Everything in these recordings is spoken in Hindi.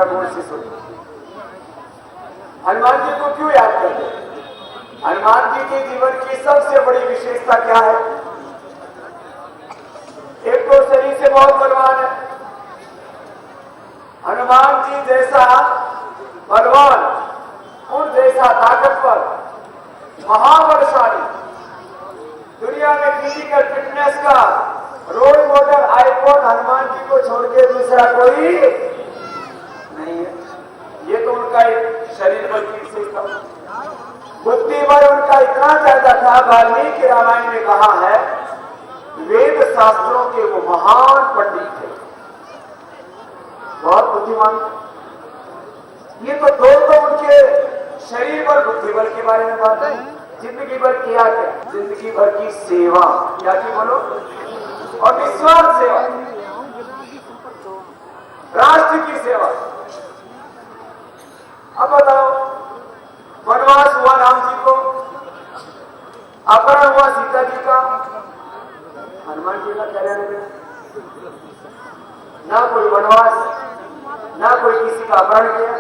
जरा गौर से सुनो। हनुमान जी को क्यों याद करते हैं? हनुमान जी के जीवन की सबसे बड़ी विशेषता क्या है? एक तो शरीर से बहुत बलवान है। हनुमान जी जैसा बलवान, उन जैसा ताकतवर, महाबलशाली, दुनिया में फिजिकल फिटनेस का role model icon Hanuman ji को छोड़ के दूसरा कोई नहीं है। ये तो उनका एक शरीर बल की विशेषता। बुद्धि बल उनका इतना ज्यादा था, वाल्मीकि रामायण में कहा है वेद शास्त्रों के वो महान पंडित थे, बहुत बुद्धिमान। ये तो दो उनके शरीर बल बुद्धि बल के बारे में बात है। जिंदगी भर किया क्या? जिंदगी भर की सेवा, क्या की बोलो, और निस्वार्थ सेवा, राष्ट्र की सेवा। अब बताओ, वनवास हुआ राम जी को, अपहरण हुआ सीता जी का, हनुमान जी का क्या लेना? ना कोई वनवास, ना कोई किसी का अपहरण किया,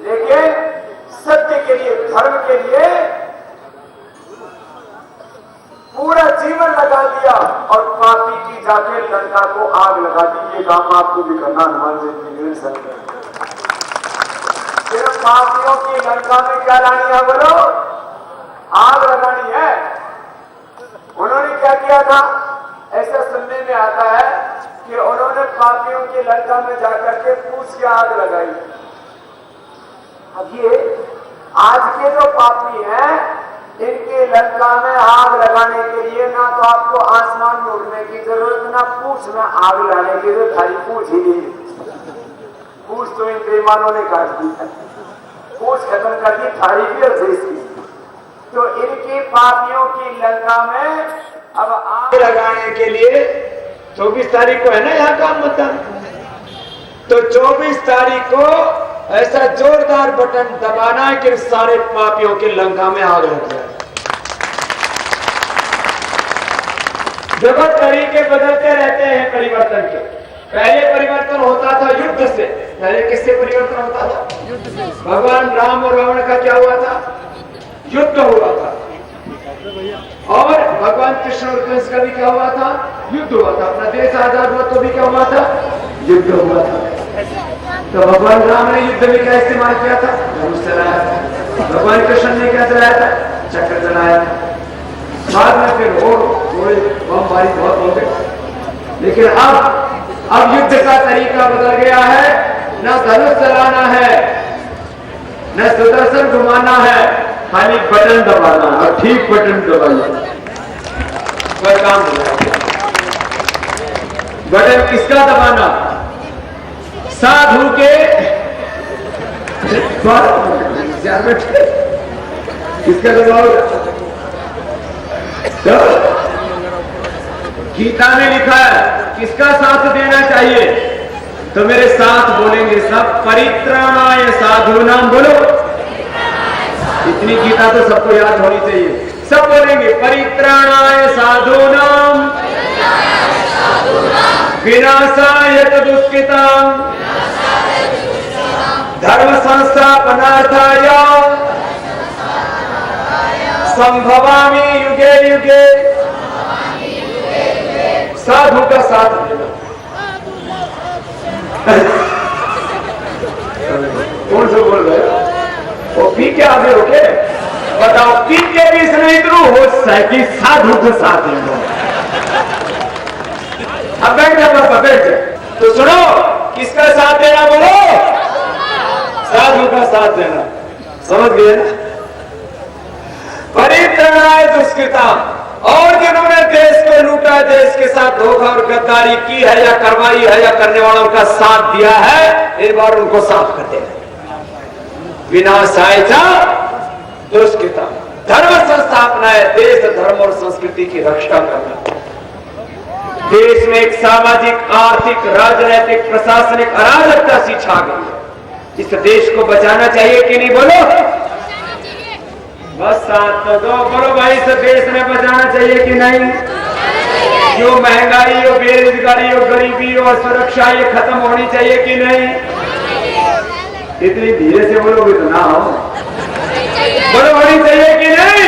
लेकिन सत्य के लिए, धर्म के लिए पूरा जीवन लगा दिया और पापी की जाके लंका को आग लगा दी। ये काम आपको भी करना हनुमान जी की। सिर्फ पापियों की लंका में क्या लानी है बोलो? आग लगानी है। उन्होंने क्या किया था? ऐसा सुनने में आता है कि उन्होंने पापियों की लंका में जाकर के पूछ के आग लगाई। अब ये आज के जो पापी हैं, इनके लंका में आग लगाने के लिए ना तो आपको आसमान में उड़ने की जरूरत, ना पूछ में आग लाने की जरूरत। खाली पूछ ही नहीं, पूछ तो इन बेईमानों ने काट दी, पूछ खत्म कर दी थारी भी और देश की। तो इनकी पापियों की लंका में अब आग लगाने के लिए 24 तारीख को है ना यहाँ का मतदान, तो 24 तारीख को ऐसा जोरदार बटन दबाना है कि सारे पापियों की लंका में आग लग जाए। जगत तरीके बदलते रहते हैं परिवर्तन के। पहले परिवर्तन होता था युद्ध से। पहले किससे परिवर्तन होता था? युद्ध से। भगवान राम और रावण का क्या हुआ था? युद्ध हुआ था। और भगवान कृष्ण और कंस का भी क्या हुआ था? युद्ध हुआ था। अपना देश आजाद हुआ तो भी क्या हुआ था? युद्ध हुआ था। तो भगवान राम ने युद्ध में क्या इस्तेमाल किया था? धनुष चलाया था। भगवान कृष्ण ने क्या चलाया था? चक्र चलाया था। बाद में फिर और बमबारी बहुत हो गई। लेकिन अब युद्ध का तरीका बदल गया है। न धनुष चलाना है, न सुदर्शन घुमाना है, खाली बटन दबाना है। और ठीक बटन दबाइए, कोई काम नहीं। बटन किसका दबाना? साधु के किसका दबाओ? तो गीता में लिखा है किसका साथ देना चाहिए? तो मेरे साथ बोलेंगे सब, परित्राणाय साधूनाम। बोलो, इतनी गीता तो सबको याद होनी चाहिए। सब बोलेंगे परित्राणाय साधूनाम, विनाशाय दुष्कृताम, धर्म संस्थापनार्थाय संभवामि युगे युगे। साधु का साथ देना। कौन से बोल रहे हो? वो पी के आगे हो के बताओ, पी के भी इसमें इतना होश है कि साधु का साथ देना। अब बैठ जाए तो सुनो, किसका साथ देना? बोलो, साधु का साथ देना। समझ गए ना? परित्राणाय दुष्कृताम। और जिन्होंने देश को लूटा, देश के साथ धोखा और गद्दारी की है या करवाई है या करने वालों का साथ दिया है, एक बार उनको साफ कर देना। विनाशाय दुष्कृताम। धर्म संस्थापना है, देश धर्म और संस्कृति की रक्षा करना। देश में एक सामाजिक, आर्थिक, राजनीतिक, प्रशासनिक अराजकता सी छा गई है। इस देश को बचाना चाहिए कि नहीं? बोलो, बस साथ तो दो। बोलो भाई, इस देश में बचाना चाहिए कि नहीं? जो महंगाई हो, बेरोजगारी हो, गरीबी हो, सुरक्षा, ये खत्म होनी चाहिए कि नहीं? इतनी धीरे से बोलोगे तो ना हो। बोलो होनी चाहिए कि नहीं?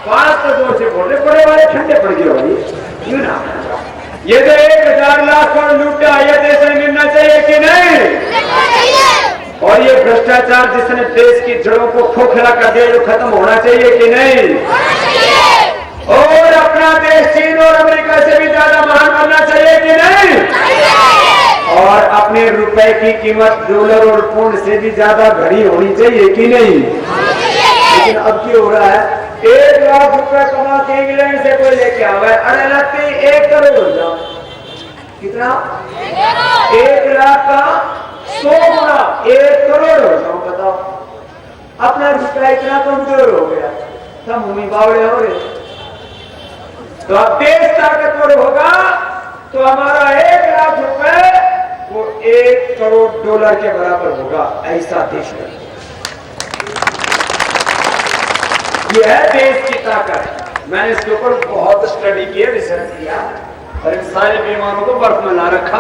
बात तो जोर से बोल रहे, बड़े वाले ठंडे पड़ गए भाई, क्यों ना? ये तो 1000 लाख करोड़ लूटा, ये देश में मिलना चाहिए कि नहीं? और ये भ्रष्टाचार जिसने देश की जड़ों को खोखला कर दिया, जो खत्म होना चाहिए कि नहीं? और अपना देश चीन और अमेरिका से भी ज्यादा महान बनना चाहिए कि नहीं? और अपने रुपए की कीमत डॉलर और पौंड से भी ज्यादा घड़ी होनी चाहिए कि नहीं? लेकिन अब क्या हो रहा है, 1 लाख रुपए कमा के इंग्लैंड से कोई लेके आवा है, अरे लगते 1 करोड़ हो जाओ। कितना? 1 लाख का 100 गुना 1 करोड़ हो जाओ। बताओ, अपना रुपया इतना कमजोर हो गया, सब भूमि बावड़े हो रहे। तो अब देश ताकतवर होगा तो हमारा 1 लाख रुपए वो 1 करोड़ डॉलर के बराबर होगा, ऐसा देश है। ये है देश की ताकत। मैंने इसके ऊपर बहुत स्टडी किया, रिसर्च किया और इन सारे बीमारों को बर्फ में ला रखा।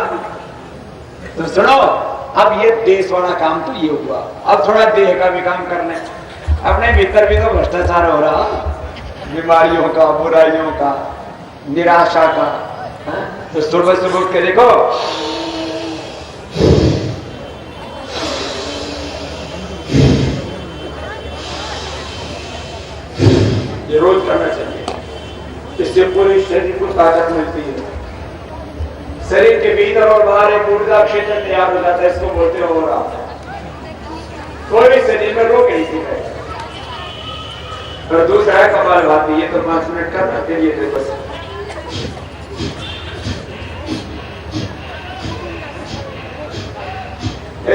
तो सुनो, अब ये देश वाला काम तो ये हुआ, अब थोड़ा देह का भी काम करना है। अपने भीतर भी तो भ्रष्टाचार हो रहा, बीमारियों का, बुराइयों का, निराशा का। तो सुबह सुबह उठ के देखो, ये रोज करना चाहिए, इससे पूरे शरीर को ताकत मिलती है। शरीर के भीतर और बाहर एक ऊर्जा क्षेत्र तैयार हो जाता है, इसको बोलते हो रहा। कोई भी शरीर में रोग नहीं दिखा। और दूसरा है कपालभाति, ये तो 5 मिनट करना, फिर ये देखो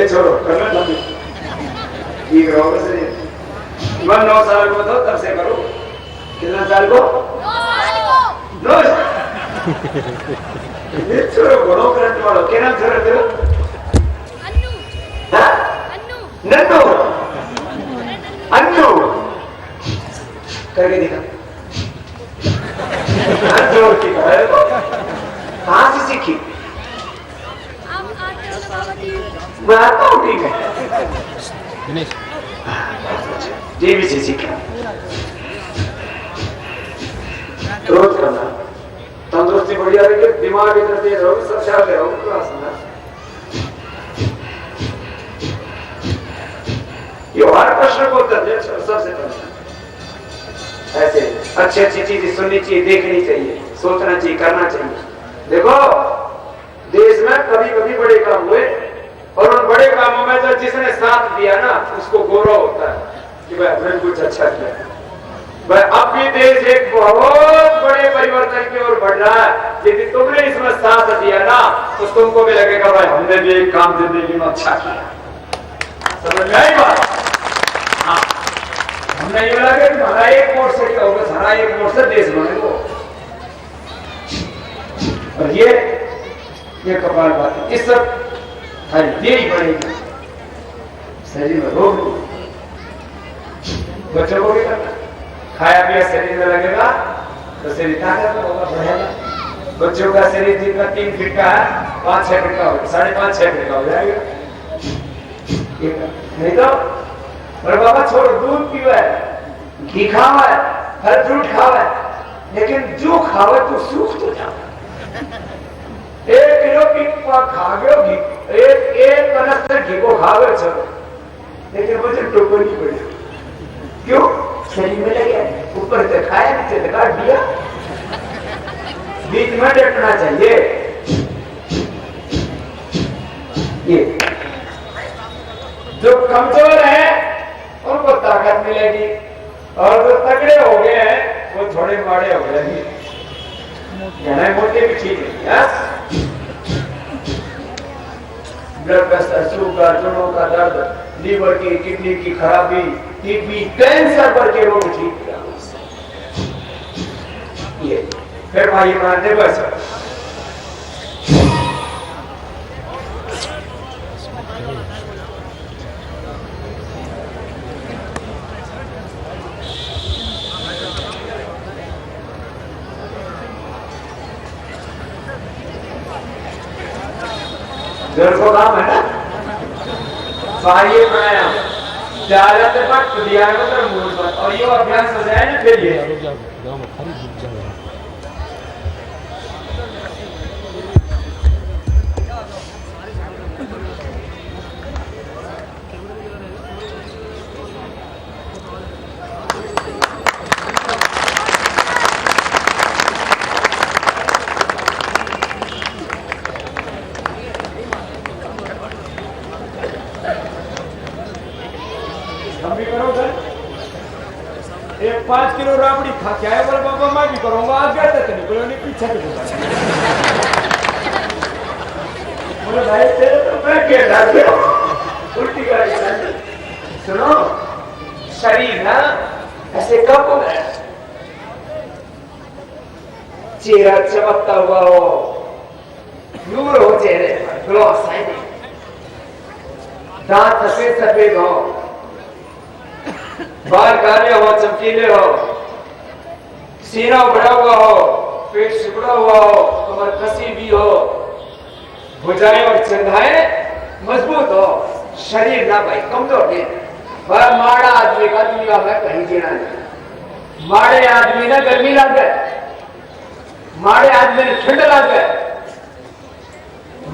छोड़ो, करना था ठीक रहोगे शरीर। 9 साल को तो तब से करो। कितना साल को? 9 साल। छोड़ो, घोड़ों करंट वालों क्या नाम छोड़ रहे हो? नन्नू, अन्नू करके दिखा। जोर की कहाँ से सीखी? मैं आता हूँ, ठीक है, ये भी से सीखा। रोज करना, तंदुरुस्ती बढ़िया रहेगी, दिमाग इतना तेज रहोगे, सब शायद रहोगे क्लास में। ये हर प्रश्न को उत्तर दे सबसे पहले। ऐसे अच्छी अच्छी चीजें सुननी चाहिए, देखनी चाहिए, सोचना चाहिए, करना चाहिए। देखो, देश में कभी कभी बड़े काम हुए और उन बड़े कामों में जो जिसने साथ दिया ना, उसको गौरव होता है कि भाई हमने कुछ अच्छा किया। भाई अब भी देश एक बहुत बड़े परिवर्तन की ओर बढ़ रहा है। यदि तुमने इसमें साथ दिया ना, तो तुमको भी लगेगा भाई हमने भी एक काम जिंदगी में अच्छा किया। समझ में आई बात? हाँ, हमने ये लगे कि हमारा एक वोट से क्या होगा, हमारा एक वोट से देश बनेगा। और ये कपालभाति, इस सब यही बढ़ेगी, शरीर में रोग। बच्चों को भी करना, खाया पिया शरीर में लगेगा तो शरीर ताकत होगा, बढ़ेगा। बच्चों का शरीर जितना 3 फीट का है, 5-6 फीट का होगा, 5.5-6 फीट का हो जाएगा। नहीं तो और बाबा छोड़, दूध पीवा है, घी खावा है, फल फ्रूट खावा है, लेकिन जो खावा तो सूख तो जाओ। 1 किलो की खा गए घी, एक कनस्तर घी को खा गए, चलो, लेकिन मुझे टोको नहीं पड़े। क्यों? शरीर में लगे, ऊपर से खाया, नीचे से काट दिया। बीच में डटना चाहिए। ये जो कमजोर है उनको ताकत मिलेगी, और जो तगड़े हो गए हैं वो थोड़े माड़े हो जाएंगे। कहना मोटे भी ठीक है। ब्लड प्रेशर, शुगर, जोड़ों का दर्द, लीवर की, किडनी की खराबी, टीबी, कैंसर पर के रोग ठीक किया। ये फिर भाई मानते बस को काम है ना। बाह्य प्राणायाम ज्यादातर बात क्रियात्मक मूल पर और ये अभ्यास हो जाए ना फिर ये हम भी करो सर 5 किलो राबड़ी खा के आए बोले बाबा मैं भी करूंगा आगे तक नहीं बोले नहीं पीछे के बोले भाई तेरे तो मैं क्या डाल दिया उल्टी गाड़ी सुनो शरीर ना ऐसे कब हो गया चेहरा चमकता हुआ हो नूर हो चेहरे पर ग्लॉस है दांत सफेद सफेद हो बाल काले हो चमकीले हो सीना उभरा हुआ हो पेट सिकुड़ा हुआ हो कमर कसी भी हो भुजाएं और चंदाएं मजबूत हो शरीर ना भाई कमजोर नहीं पर माड़ा आदमी का दुनिया में कहीं जीना नहीं माड़े आदमी ने गर्मी लग गए माड़े आदमी ने ठंड लग गए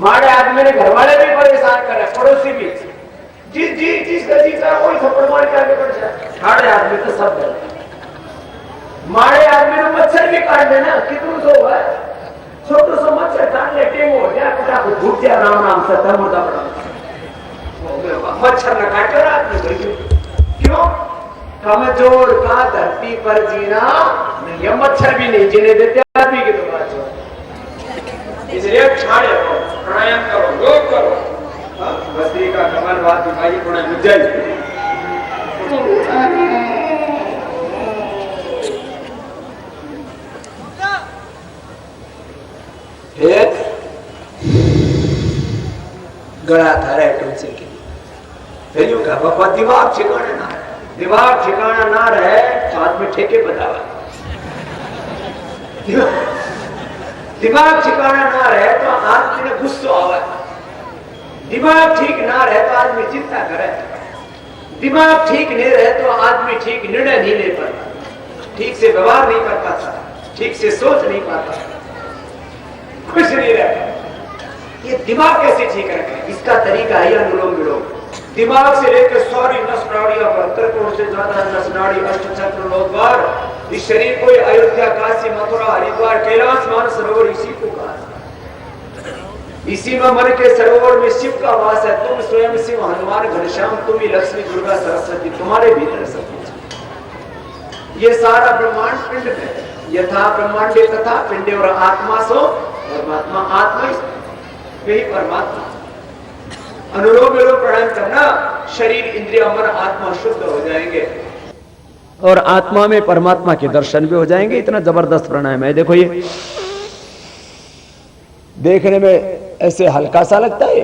माड़े आदमी ने घर वाले भी परेशान करे पड़ोसी भी जिसका जीता कोई थप्पड़ मार के आगे बढ़ जाए माड़े आदमी तो सब डर माड़े आदमी ने मच्छर भी काट देना कितनों सो हुआ छोटो सो मच्छर काट ले टेंगो हो जाए पटा को घुट जाए राम से तब मुर्दा पड़ा मच्छर न काटे रात में क्यों कमजोर का धरती पर जीना ये मच्छर भी नहीं जीने देते आदमी की तो बात इसलिए छाड़े प्राणायाम करो योग करो बस्ती का कमल बात दिखाई थोड़ा मुझल गड़ा था रहे तुमसे के फिर यूं कहा बाबा दिमाग ठिकाना ना रहे दिमाग ठिकाना ना रहे तो हाथ में ठेके बतावा दिमाग ठिकाना ना रहे तो आदमी ने गुस्सा आवा दिमाग ठीक ना रहे तो आदमी चिंता करे दिमाग ठीक नहीं रहे तो आदमी ठीक निर्णय नहीं ले पाता ठीक से व्यवहार नहीं कर पाता ठीक से सोच नहीं पाता खुश नहीं रहता ये दिमाग कैसे ठीक रखे इसका तरीका है अनुलोम विलोम दिमाग से लेकर सारी नस नाड़ियां 72 करोड़ से ज्यादा नस नाड़ी अष्टचक्र लोकद्वार इस शरीर को अयोध्या काशी मथुरा हरिद्वार कैलाश मानसरोवर इसी को कहा इसी में मन के सरोवर में शिव का वास है तुम स्वयं शिव हनुमान घनश्याम तुम ही लक्ष्मी दुर्गा सरस्वती तुम्हारे भीतर सब कुछ ये सारा ब्रह्मांड पिंड में यथा ब्रह्मांडे तथा पिंडे और आत्मा सो परमात्मा आत्मा यही परमात्मा अनुलोम विलोम प्राणायाम करना शरीर इंद्रिय मन आत्मा शुद्ध हो जाएंगे और आत्मा में परमात्मा के दर्शन भी हो जाएंगे इतना जबरदस्त प्राणायाम है देखो ये देखने में ऐसे हल्का सा लगता है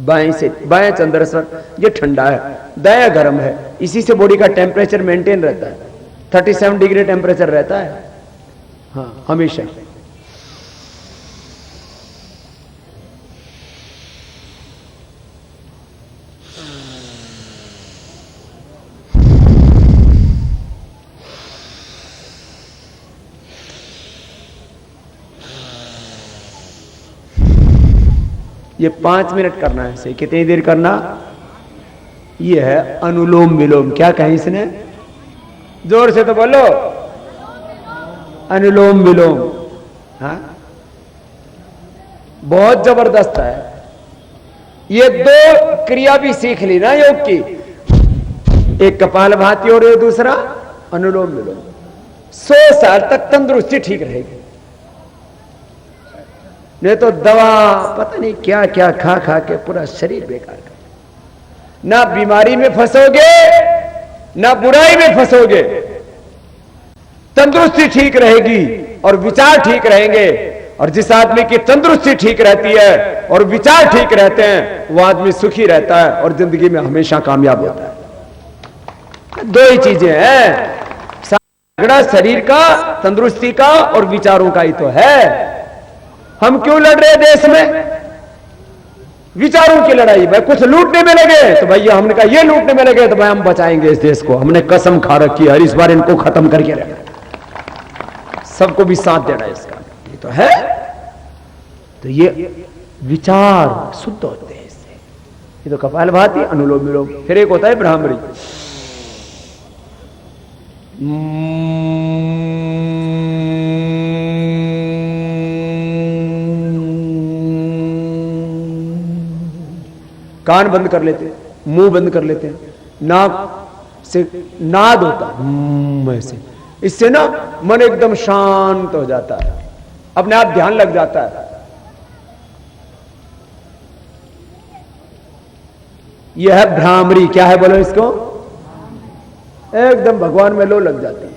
बाएं से बाएं चंद्रेश्वर ये ठंडा है दायां गर्म है इसी से बॉडी का टेम्परेचर मेंटेन रहता है 37 डिग्री टेम्परेचर रहता है हाँ हमेशा ये 5 मिनट करना है इसे कितनी देर करना ये है अनुलोम विलोम क्या कहें इसने जोर से तो बोलो अनुलोम विलोम हाँ बहुत जबरदस्त है ये 2 क्रिया भी सीख ली ना योग की एक कपालभाति और ये दूसरा अनुलोम विलोम 100 साल तक तंदुरुस्ती ठीक रहेगी नहीं तो दवा पता नहीं क्या क्या खा खा के पूरा शरीर बेकार कर ना बीमारी में फंसोगे ना बुराई में फंसोगे तंदुरुस्ती ठीक रहेगी और विचार ठीक रहेंगे और जिस आदमी की तंदुरुस्ती ठीक रहती है और विचार ठीक रहते हैं वो आदमी सुखी रहता है और जिंदगी में हमेशा कामयाब होता है 2 ही चीजें हैं झगड़ा शरीर का, तंदुरुस्ती का और विचारों का ही तो है। हम क्यों लड़ रहे देश में? विचारों की लड़ाई। भाई कुछ लूटने में लगे तो भैया हमने कहा ये लूटने में लगे तो भाई हम बचाएंगे इस देश को, हमने कसम खा रखी है इस बार इनको खत्म करके रहना, सबको भी साथ देना इसका, ये तो है। तो ये विचार शुद्ध होते हैं इससे। ये तो कपालभाति, अनुलोम विलोम, फिर एक होता है ब्राह्मणी। कान बंद कर लेते हैं, मुंह बंद कर लेते हैं, नाक से नाद होता है ऐसे, इससे ना मन एकदम शांत हो जाता है, अपने आप ध्यान लग जाता है। यह है भ्रामरी। क्या है बोलो इसको? एकदम भगवान में लो लग जाती है।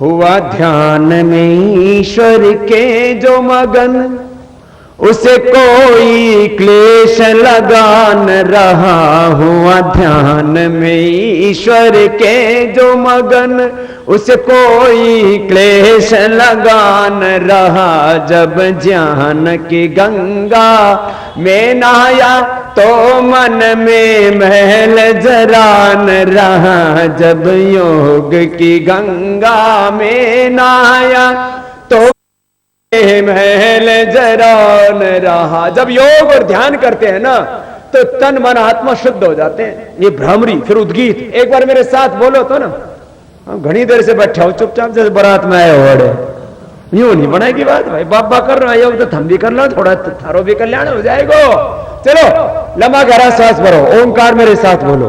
हुआ ध्यान में ईश्वर के जो मगन, उसे कोई क्लेश लगा न रहा। हुआ ध्यान में ईश्वर के जो मगन, उसे कोई क्लेश लगा न रहा। जब ज्ञान की गंगा में नहाया तो मन में महल जरा न रहा। जब योग की गंगा में नहाया तो महल जरा न रहा। जब योग और ध्यान करते हैं ना तो तन मन आत्मा शुद्ध हो जाते हैं। ये भ्रामरी, फिर उद्गीत। एक बार मेरे साथ बोलो तो ना, घनी देर से बैठा हो चुपचाप जैसे बारात में आए हो। यूं नहीं बनाएगी बात भाई, बाबा कर रहा है तो हम भी कर लो, थोड़ा थारो भी कल्याण हो जाएगा। चलो लंबा गहरा सांस भरो, ओंकार मेरे साथ बोलो।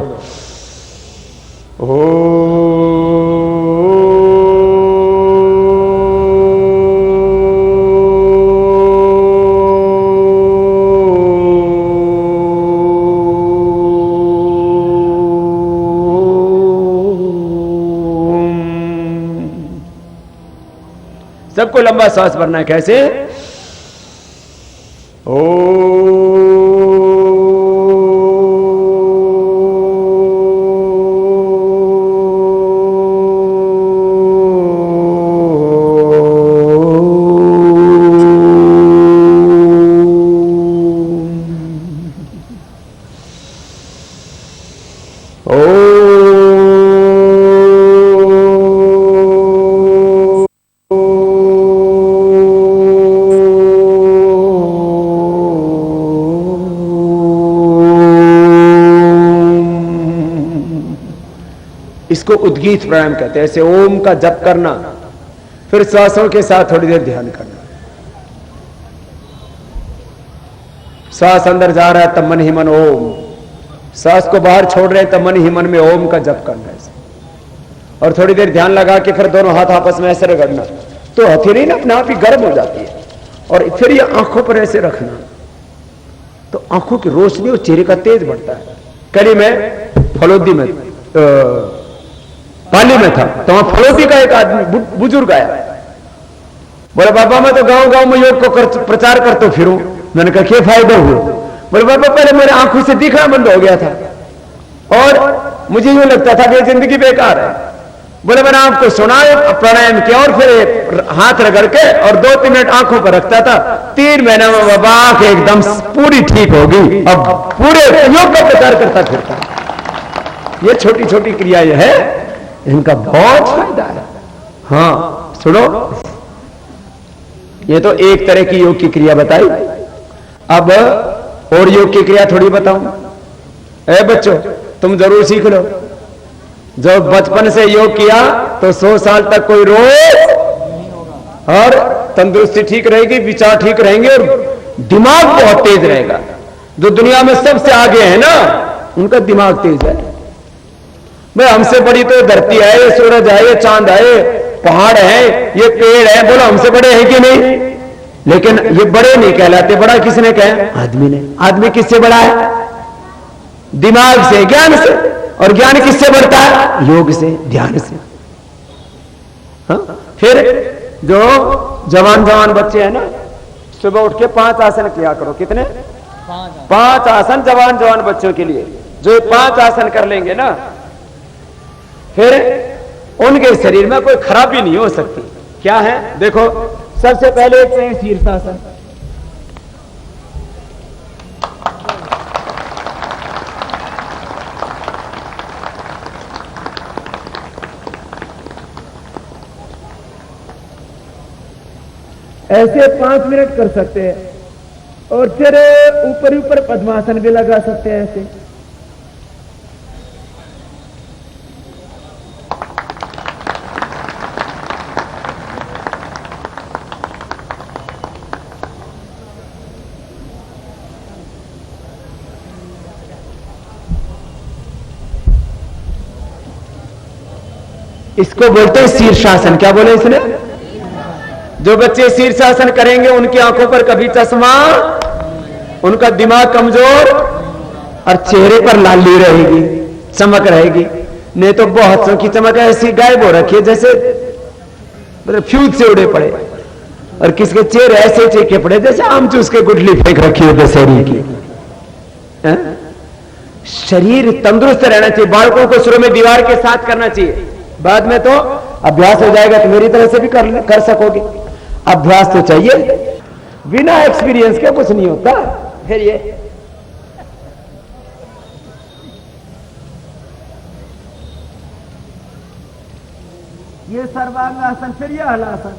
सबको लंबा सांस भरना है। कैसे? इसको उद्गीत प्राणायाम कहते हैं। ऐसे ओम का जप करना, फिर श्वासों के साथ थोड़ी देर ध्यान करना। श्वास अंदर जा रहा है तब मन ही मन ओम, श्वास को बाहर छोड़ रहे हैं तब मन ही मन में ओम का जप करना है। और थोड़ी देर ध्यान लगा के फिर दोनों हाथ आपस में ऐसे रगड़ना, तो हथेली ना अपने आप ही गर्म हो जाती है। और फिर ये आंखों पर ऐसे रखना, तो आंखों की रोशनी और चेहरे का तेज बढ़ता है। करीब में फलोदी में पाली में था, तो वहां फलोदी का एक आदमी बुजुर्ग आया, बोले बाबा मैं तो गांव गांव में योग को प्रचार करता फिरूं। मैंने कहा क्या फायदा हुआ? बोले बाबा पहले मेरे आंखों से दिखना बंद हो गया था और मुझे यूं लगता था कि जिंदगी बेकार है। बोले मैंने आपको सुना प्राणायाम किया और फिर हाथ रगड़ के और 2-3 मिनट आंखों पर रखता था। 3 महीने में बाबा आंख एकदम पूरी ठीक होगी, अब पूरे योग का प्रचार करता फिरता। ये छोटी छोटी क्रियाएं है, इनका बहुत फायदा है। हाँ सुनो, ये तो एक तरह की योग की क्रिया बताई। अब और योग की क्रिया थोड़ी बताऊं। ए बच्चों तुम जरूर सीख लो। जब बचपन से योग किया तो 100 साल तक कोई रोग और तंदुरुस्ती ठीक रहेगी, विचार ठीक रहेंगे और दिमाग बहुत तेज रहेगा। जो दुनिया में सबसे आगे है ना, उनका दिमाग तेज है। भाई हमसे बड़ी तो धरती है, ये सूरज है, ये चांद है, पहाड़ है, ये पेड़ है, बोलो हमसे बड़े हैं कि नहीं? लेकिन ये बड़े नहीं कहलाते। बड़ा किसने कहा? आदमी ने। आदमी किससे बड़ा है? दिमाग से, ज्ञान से। और ज्ञान किससे बढ़ता है? योग से, ध्यान से। हाँ? फिर जो जवान जवान बच्चे हैं ना, सुबह उठ के 5 आसन किया करो। कितने? 5 आसन जवान जवान बच्चों के लिए। जो ये 5 आसन कर लेंगे ना, फिर उनके शरीर में कोई खराबी नहीं हो सकती। क्या है देखो, सबसे पहले एक है शीर्षासन। ऐसे 5 मिनट कर सकते हैं, और फिर ऊपर ऊपर पद्मासन भी लगा सकते हैं ऐसे। इसको बोलते हैं शीर्षासन। क्या बोले इसने? जो बच्चे शीर्षासन करेंगे उनकी आंखों पर कभी चश्मा, उनका दिमाग कमजोर और चेहरे पर लाली रहेगी, चमक रहेगी। नहीं तो बहुत सौ की चमक ऐसी गायब हो रखी है जैसे मतलब फ्यूज से उड़े पड़े, और किसके चेहरे ऐसे चेके पड़े जैसे आम चूस के गुठली फेंक रखी है दशहरी की। शरीर तंदुरुस्त रहना चाहिए। बालकों को शुरू में दीवार के साथ करना चाहिए, बाद में तो अभ्यास हो जाएगा तो मेरी तरह से भी कर सकोगे। अभ्यास तो चाहिए, बिना एक्सपीरियंस के कुछ नहीं होता। फिर ये सर्वांगासन, फिर ये हलासन,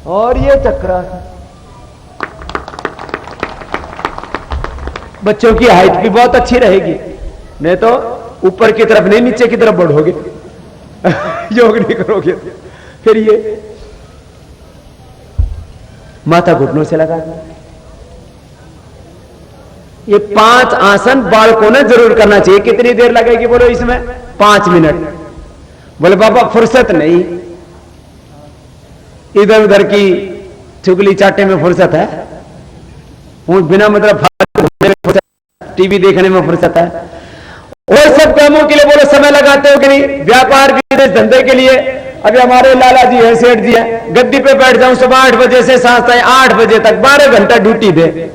और ये चक्रासन। बच्चों की हाइट भी बहुत अच्छी रहेगी, नहीं तो ऊपर की तरफ नहीं नीचे की तरफ बढ़ोगे योग नहीं करोगे। फिर ये माथा घुटनों से लगा। ये 5 आसन बालकों ने जरूर करना चाहिए। कितनी देर लगेगी बोलो इसमें? 5 मिनट। बोले बाबा फुर्सत नहीं, इधर उधर की चुगली चाटे में फुर्सत है, बिना मतलब टीवी देखने में फुर्सत है, और सब कामों के लिए बोलो समय लगाते हो कि नहीं? व्यापार बिजनेस धंधे के लिए। अभी हमारे लाला जी है, सेठ जी है, गद्दी पे बैठ जाऊं सुबह 8 बजे से सांस 8 बजे तक 12 घंटा ड्यूटी दे।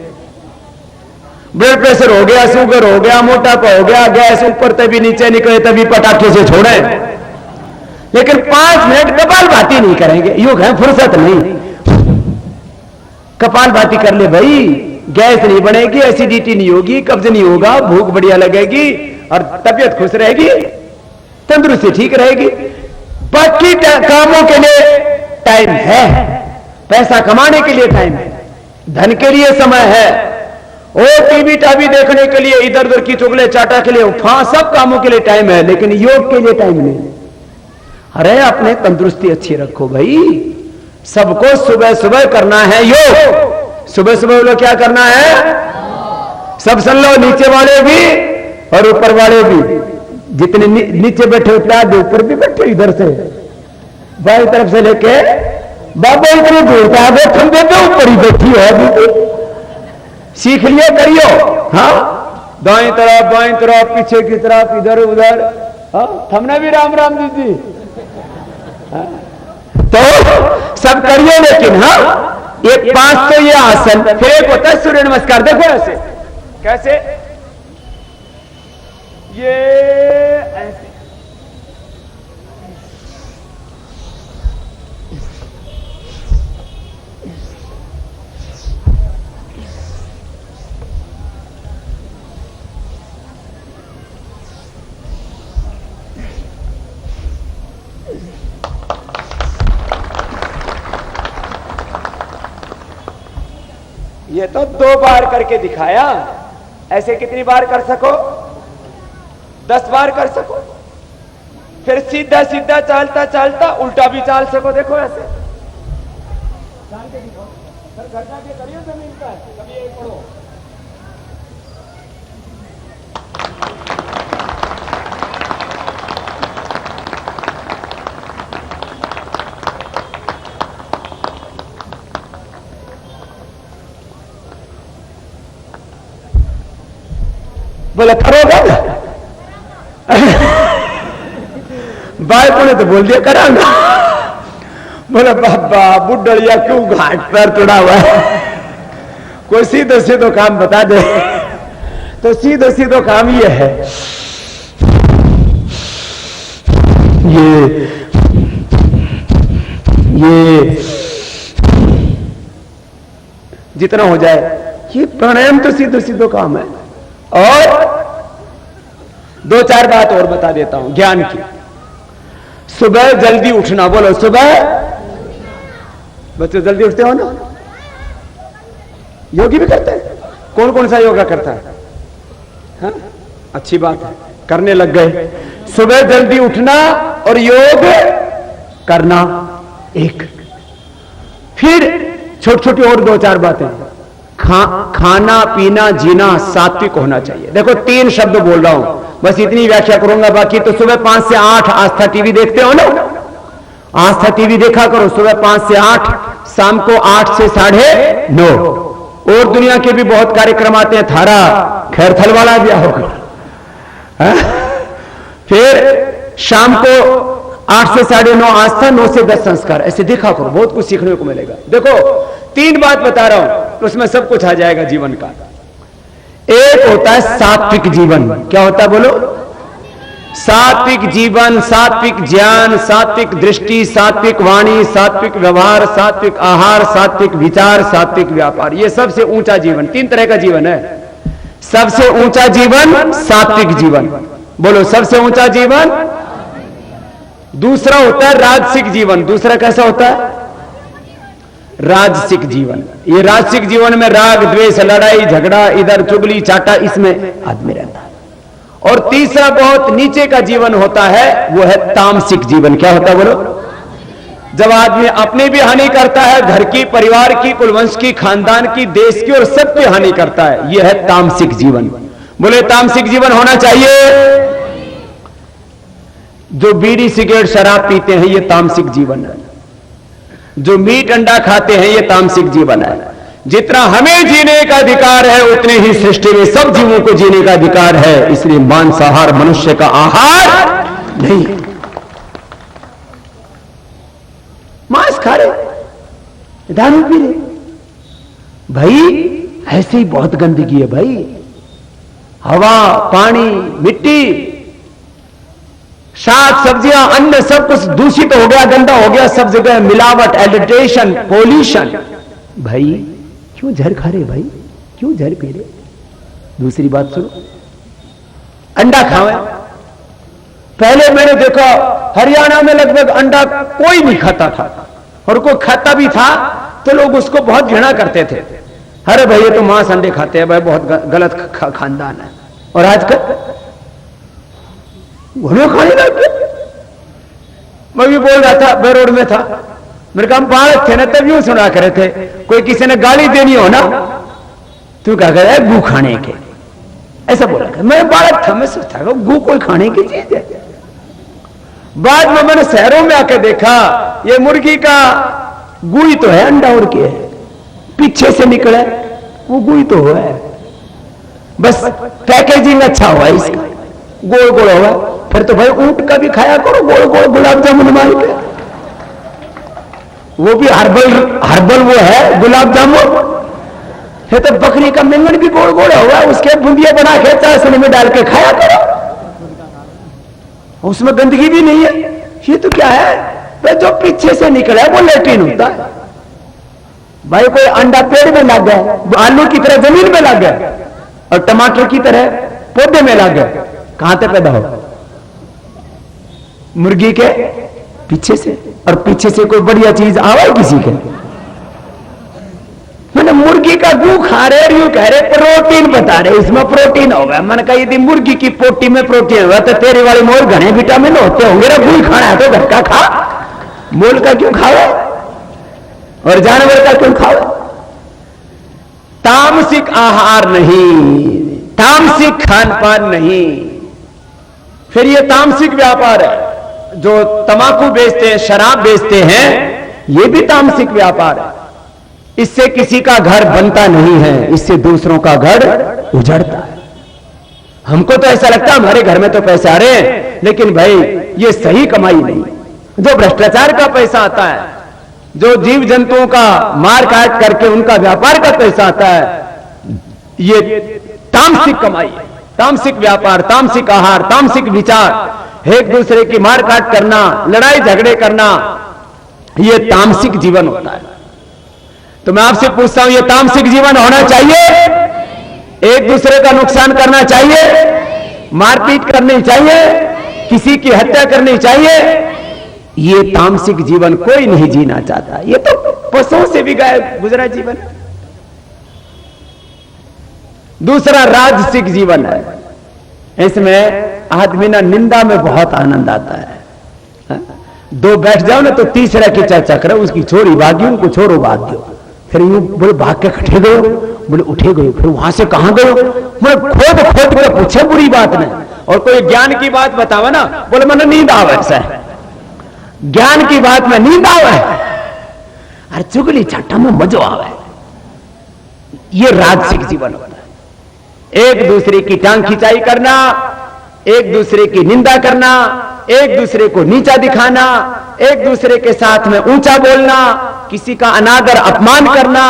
ब्लड प्रेशर हो गया, शुगर हो गया, मोटापा हो गया, गैस ऊपर तभी नीचे निकले तभी पटाखे से छोड़े, लेकिन 5 मिनट कपालभाति नहीं करेंगे। योग है, फुर्सत नहीं। कपालभाति कर ले भाई, गैस नहीं बनेगी, एसिडिटी नहीं होगी, कब्ज नहीं होगा, भूख बढ़िया लगेगी और तबियत खुश रहेगी, तंदुरुस्ती ठीक रहेगी। बाकी कामों के लिए टाइम है, पैसा कमाने के लिए टाइम है, धन के लिए समय है, और टीवी टावी देखने के लिए, इधर उधर की चुगले चाटा के लिए, सब कामों के लिए टाइम है, लेकिन योग के लिए टाइम नहीं। अरे अपने तंदुरुस्ती अच्छी रखो भाई। सबको सुबह सुबह करना है योग। सुबह सुबह लोग क्या करना है? सब सुन लो, नीचे वाले भी और ऊपर वाले भी। जितने नीचे बैठे उतने आधे ऊपर भी बैठे, इधर से बाई तरफ से लेके बाबा इतनी दूर पे आगे खंबे पे ऊपर ही बैठी हो। अभी सीख लिया करियो। हाँ, दाएं तरफ बाएं तरफ पीछे की तरफ इधर उधर। हाँ, थमना भी राम राम दीदी। हाँ? तो सब करिए, लेकिन हाँ एक 5 तो ये आसन, फिर एक होता है सूर्य नमस्कार। देखो ऐसे, कैसे? ये ऐसे, ये तो 2 बार करके दिखाया। ऐसे कितनी बार कर सको? 10 बार कर सको। फिर सीधा सीधा चालता चालता उल्टा भी चाल सको। देखो ऐसे चाल के दिखाओ, घर जाके करिए जमीन पर, कभी एक पढ़ो। बोला करोगा? बालकों ने तो बोल दिया करांगा। बोला बाबा बुढ़िया क्यों घाट पर तुड़ा हुआ है? कोई सीधो सीधो काम बता दे। तो सीधो सीधो काम ये है, ये जितना हो जाए, ये प्राणायाम तो सीधो सीधो काम है। और दो चार बात और बता देता हूं ज्ञान की। सुबह जल्दी उठना, बोलो सुबह। बच्चों जल्दी उठते हो ना? योगी भी करते हैं। कौन कौन सा योगा करता है? हाँ? अच्छी बात है, करने लग गए। सुबह जल्दी उठना और योग करना एक। फिर छोटी छोटी और दो चार बातें। खाना पीना जीना सात्विक होना चाहिए। देखो 3 शब्द बोल रहा हूं, बस इतनी व्याख्या करूंगा। बाकी तो सुबह 5 से 8 आस्था टीवी देखते हो ना? आस्था टीवी देखा करो सुबह 5 से 8, शाम को 8 से 9:30। और दुनिया के भी बहुत कार्यक्रम आते हैं, थारा खैर थल वाला भी होगा। फिर शाम को 8 से 9:30 आस्था, 9 से 10 संस्कार। ऐसे देखा करो, बहुत कुछ सीखने को मिलेगा। देखो 3 बात बता रहा हूं, उसमें सब कुछ आ जाएगा जीवन का। एक होता है सात्विक जीवन। क्या होता है बोलो? सात्विक जीवन, सात्विक ज्ञान, सात्विक दृष्टि, सात्विक वाणी, सात्विक व्यवहार, सात्विक आहार, सात्विक विचार, सात्विक व्यापार। ये सबसे ऊंचा जीवन। 3 तरह का जीवन है। सबसे ऊंचा जीवन सात्विक जीवन। बोलो सबसे ऊंचा जीवन। दूसरा होता है राजसिक जीवन। दूसरा कैसा होता है? राजसिक जीवन। ये राजसिक जीवन में राग द्वेष, लड़ाई झगड़ा, इधर चुगली चाटा, इसमें आदमी रहता है। और तीसरा बहुत नीचे का जीवन होता है, वो है तामसिक जीवन। क्या होता है बोलो? जब आदमी अपनी भी हानि करता है, घर की, परिवार की, कुलवंश की, खानदान की, देश की और सबकी हानि करता है, यह है तामसिक जीवन। बोले तामसिक जीवन होना चाहिए। जो बीड़ी सिगरेट शराब पीते हैं, ये तामसिक जीवन है। जो मीट अंडा खाते हैं, ये तामसिक जीवन है। जितना हमें जीने का अधिकार है, उतने ही सृष्टि में सब जीवों को जीने का अधिकार है। इसलिए मांसाहार मनुष्य का आहार नहीं। मांस खा रहे, दारू पी रहे, भाई ऐसे ही बहुत गंदगी है भाई। हवा, पानी, मिट्टी, साग सब्जियां, अन्न सब कुछ दूषित हो गया, गंदा हो गया। सब जगह मिलावट, एडिटेशन, पोल्यूशन। भाई क्यों जहर खा रहे भाई? क्यों जहर पी रहे? दूसरी बात सुनो, अंडा खावे। पहले मैंने देखा हरियाणा में लगभग अंडा कोई नहीं खाता था, और कोई खाता भी था तो लोग उसको बहुत घृणा करते थे। अरे भाई ये तो मांस अंडे खाते हैं भाई, बहुत गलत खानदान है। और आजकल घोड़े खाने लग गए। मैं भी बोल रहा था, मैं रोड में था, मेरे काम बालक थे ना, तब यूं सुना करे थे, कोई किसी ने गाली देनी हो ना, तू क्या करे गू खाने के, ऐसा बोला। मैं बालक था, मैं सोचता गू कोई खाने की चीज है। बाद में मैंने शहरों में आके देखा, ये मुर्गी का गू ही तो है, अंडा उड़ के पीछे से निकले, वो गू ही तो है, बस पैकेजिंग अच्छा हुआ इसका, गोल गोल हुआ। फिर तो भाई ऊंट का भी खाया करो गोल गोल गुलाब जामुन मार के, वो भी हर्बल वो है गुलाब जामुन है। तो बकरी का मेंगन भी गोल गोल हुआ, उसके बूंदियां बना के चाशनी में डाल के खाया करो, उसमें गंदगी भी नहीं है। ये तो क्या है भाई, जो पीछे से निकला वो लेट्रिन होता है भाई। कोई अंडा पेड़ में लग गया, आलू की तरह जमीन में लग गया, और टमाटर की तरह पौधे में लग गया, कहां से पैदा हो? मुर्गी के पीछे से। और पीछे से कोई बढ़िया चीज आवा किसी के? मैंने मुर्गी का गू खा रहे, यूं कह रहे प्रोटीन बता रहे, इसमें प्रोटीन होगा। मैंने कहा यदि मुर्गी की पोटी में प्रोटीन होगा तो तेरी वाली मोर घने विटामिन होते होंगे ना। गू खाना है तो घर का खा, मोल का क्यों खावे और जानवर का क्यों खावे? तामसिक आहार नहीं, तामसिक खान पान नहीं। फिर ये तामसिक व्यापार है, जो तंबाकू बेचते हैं, शराब बेचते हैं, ये भी तामसिक व्यापार है। इससे किसी का घर बनता नहीं है, इससे दूसरों का घर उजड़ता है। हमको तो ऐसा लगता है हमारे घर में तो पैसे आ रहे हैं, लेकिन भाई ये सही कमाई नहीं। जो भ्रष्टाचार का पैसा आता है जो जीव जंतुओं का मार काट करके उनका व्यापार का पैसा आता है, ये तामसिक कमाई है, तामसिक व्यापार, तामसिक आहार, तामसिक विचार, एक दूसरे की मार काट करना, लड़ाई झगड़े करना, ये तामसिक जीवन होता है। तो मैं आपसे पूछता हूं, ये तामसिक जीवन होना चाहिए? एक दूसरे का नुकसान करना चाहिए? मारपीट करनी चाहिए? किसी की हत्या करनी चाहिए? ये तामसिक जीवन कोई नहीं जीना चाहता। ये तो पशुओं से भी गुजरा जीवन। दूसरा राजसिक जीवन है। इसमें आदमी ना निंदा में बहुत आनंद आता है। दो बैठ जाओ ना तो तीसरा की चर्चा करो, उसकी छोरी भागी, उनको छोड़ो भाग दो, फिर यूं बोले भाग के खटे गए, बोले उठे गए, फिर वहां से कहां गए, बोले खोद खोद के पूछे, बुरी बात नहीं। और कोई ज्ञान की बात बतावा ना, बोले मैंने नींद आवे है, ज्ञान की बात में नींद आवे, अरे चुगली छट्टा में मजो आवे। ये राजसिक जीवन होता है। एक दूसरे की टांग खिंचाई करना, एक दूसरे की निंदा करना, एक दूसरे को नीचा दिखाना, एक दूसरे के साथ में ऊंचा बोलना, किसी का अनादर अपमान करना,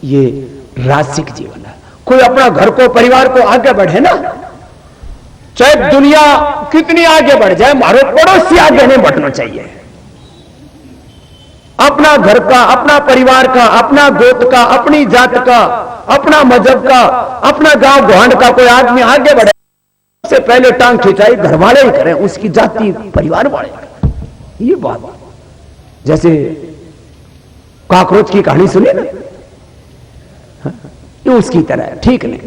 ये राजसिक जीवन है। कोई अपना घर को, परिवार को आगे बढ़े ना, चाहे दुनिया कितनी आगे बढ़ जाए, हमारे पड़ोसी आगे नहीं बढ़ना चाहिए। अपना घर का, अपना परिवार का, अपना गोत्र का, अपनी जात का, अपना मजहब का, अपना गांव गुहांड का कोई आदमी आगे बढ़े, सबसे पहले टांग खिंचाई घर वाले ही करें, उसकी जाति परिवार वाले करें। ये बात जैसे कॉकरोच की कहानी सुनी ना, ये उसकी तरह है, ठीक नहीं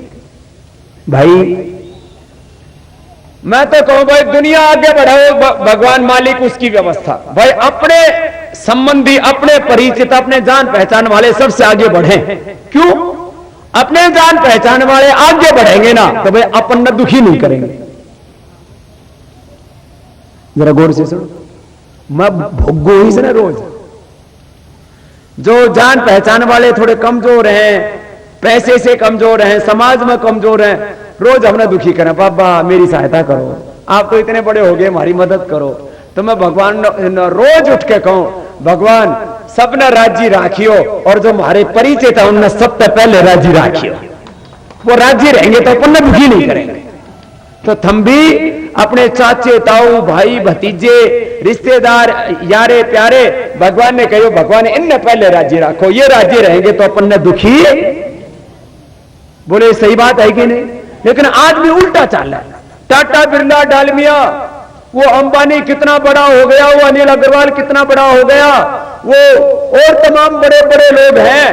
भाई। मैं तो कहूं भाई दुनिया आगे बढ़ाओ, भगवान मालिक उसकी व्यवस्था, भाई अपने संबंधी, अपने परिचित, अपने जान पहचान वाले सबसे आगे बढ़े। क्यों? अपने जान पहचान वाले आगे बढ़ेंगे ना तो भाई अपन न दुखी नहीं करेंगे। जरा गौर से सुनो, मैं भोगो ही से ना रोज। जो जान पहचान वाले थोड़े कमजोर हैं, पैसे से कमजोर हैं, समाज में कमजोर हैं, रोज हमने दुखी करें, बाबा मेरी सहायता करो, आप तो इतने बड़े हो गए, हमारी मदद करो। तो मैं भगवान रोज उठ के कहूं, भगवान सबने राजी राखियो, और जो हमारे परिचित है उनने सबसे पहले राजी राखियो। वो राजी रहेंगे तो अपन दुखी नहीं करेंगे। तो थम भी अपने चाचे, ताऊ, भाई, भतीजे, रिश्तेदार, यारे प्यारे, भगवान ने कहो, भगवान इनने पहले राजी राखो, ये राजी रहेंगे तो अपन ने दुखी। बोले सही बात है कि नहीं? लेकिन आदमी उल्टा चाल रहा है। टाटा, बिरला, डालमिया, वो अंबानी कितना बड़ा हो गया, वो अनिल अग्रवाल कितना बड़ा हो गया, वो और तमाम बड़े बड़े लोग हैं,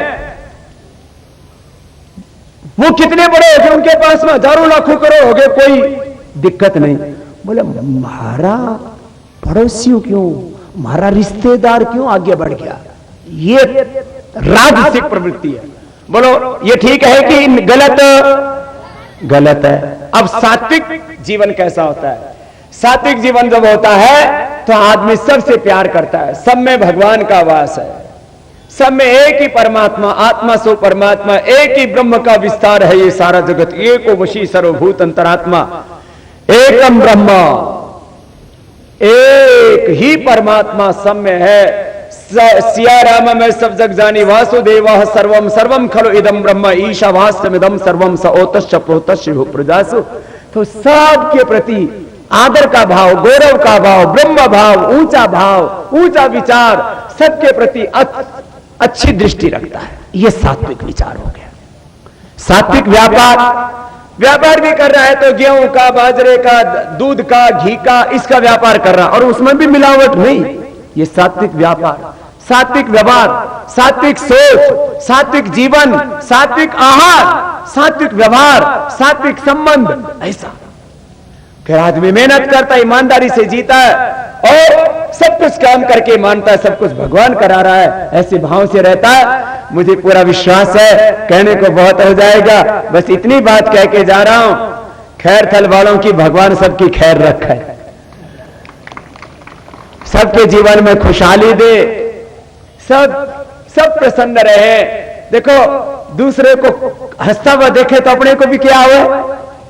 वो कितने बड़े हो गए, उनके पास में हजारों लाखों करोड़ हो गए, कोई दिक्कत नहीं। बोले हमारा पड़ोसियों क्यों, हमारा रिश्तेदार क्यों आगे बढ़ गया? ये राजसिक प्रवृत्ति है। बोलो ये ठीक है कि गलत? गलत है। अब सात्विक जीवन कैसा होता है? सात्विक जीवन जब होता है तो आदमी सबसे प्यार करता है, सब में भगवान का वास है, सब में एक ही परमात्मा, आत्मा सो परमात्मा, एक ही ब्रह्म का विस्तार है ये सारा जगत, एको वशी सर्वभूत अंतरात्मा, एकम ब्रह्म, एक ही परमात्मा सब में है। सिया राम में सब जग जानी, वासुदेव सर्वम सर्वम खलु इदम ब्रह्म, ईशावास्यमिदम सर्वम स ओतश्च प्रोतश्च प्रजासु। तो सबके प्रति आदर का भाव, गौरव का भाव, ब्रह्म भाव, ऊंचा विचार, सबके प्रति अच्छी दृष्टि रखता है। यह सात्विक विचार हो गया। सात्विक व्यापार भी कर रहा है तो गेहूं का, बाजरे का, दूध का, घी का, इसका व्यापार कर रहा, और उसमें भी मिलावट नहीं। ये सात्विक व्यापार, सात्विक व्यवहार, सात्विक सोच, सात्विक जीवन, सात्विक आहार, सात्विक व्यवहार, सात्विक संबंध, ऐसा। फिर आदमी मेहनत करता है, ईमानदारी से जीता है, और सब कुछ काम करके मानता है सब कुछ भगवान करा रहा है, ऐसे भाव से रहता है। मुझे पूरा विश्वास है, कहने को बहुत हो जाएगा, बस इतनी बात कह के जा रहा हूं। खैर थल वालों की भगवान सबकी खैर रखे, सबके जीवन में खुशहाली दे, सब प्रसन्न रहे। देखो दूसरे को हंसता हुआ देखे तो अपने को भी क्या आवे?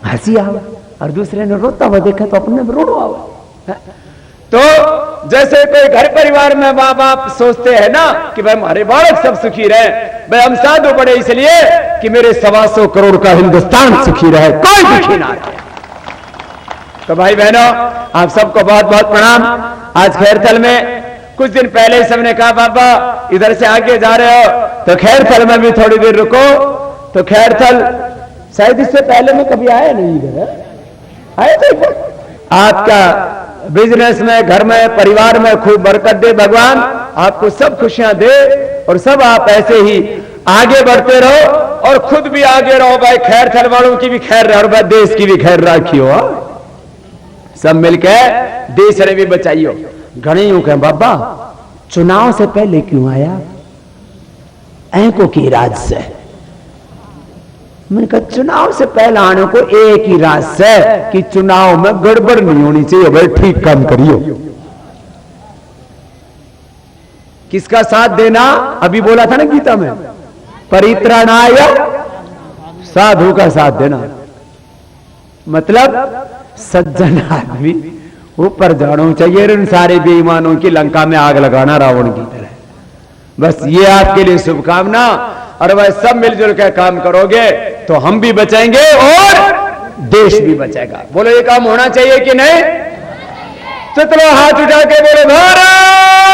हंसी आवे, और दूसरे ने रोता हुआ देखे तो अपने में रोना आवे। तो जैसे कोई घर परिवार में माँ बाप सोचते हैं ना कि भाई हमारे बालक सब सुखी रहे, भाई हम साधु पड़े इसलिए कि मेरे 125 करोड़ का हिंदुस्तान सुखी रहे, कोई दुखी ना रहे। तो भाई बहनों, आप सबको बहुत बहुत प्रणाम। आज खैरथल में कुछ दिन पहले ही सबने कहा बाबा इधर से आगे जा रहे हो तो खैरथल में भी थोड़ी देर रुको। तो खैरथल शायद इससे पहले में कभी आया नहीं, इधर आए थे। आपका बिजनेस में, घर में, परिवार में खूब बरकत दे भगवान, आपको सब खुशियां दे और सब आप ऐसे ही आगे बढ़ते रहो और खुद भी आगे रहो भाई। खैरथल वालों की भी खैर रहे और भाई देश की भी खैर राखी हो, सब मिलकर देश ने भी बचाइयो। घणे यूं कहें बाबा चुनाव से पहले क्यों आया, ऐको की राज से। मैंने कहा चुनाव से पहले आने को एक ही राज है कि चुनाव में गड़बड़ नहीं होनी चाहिए, भाई ठीक काम करियो। किसका साथ देना, अभी बोला था ना गीता में, परित्राणाय साधु का साथ देना। मतलब सज्जन आदमी ऊपर जाना चाहिए, इन सारे बेईमानों की लंका में आग लगाना रावण की तरह। बस ये आपके लिए शुभकामना। और वह सब मिलजुल कर काम करोगे तो हम भी बचेंगे और देश भी बचेगा। बोलो ये काम होना चाहिए कि नहीं? तो चलो हाथ उठा के बोलो भारत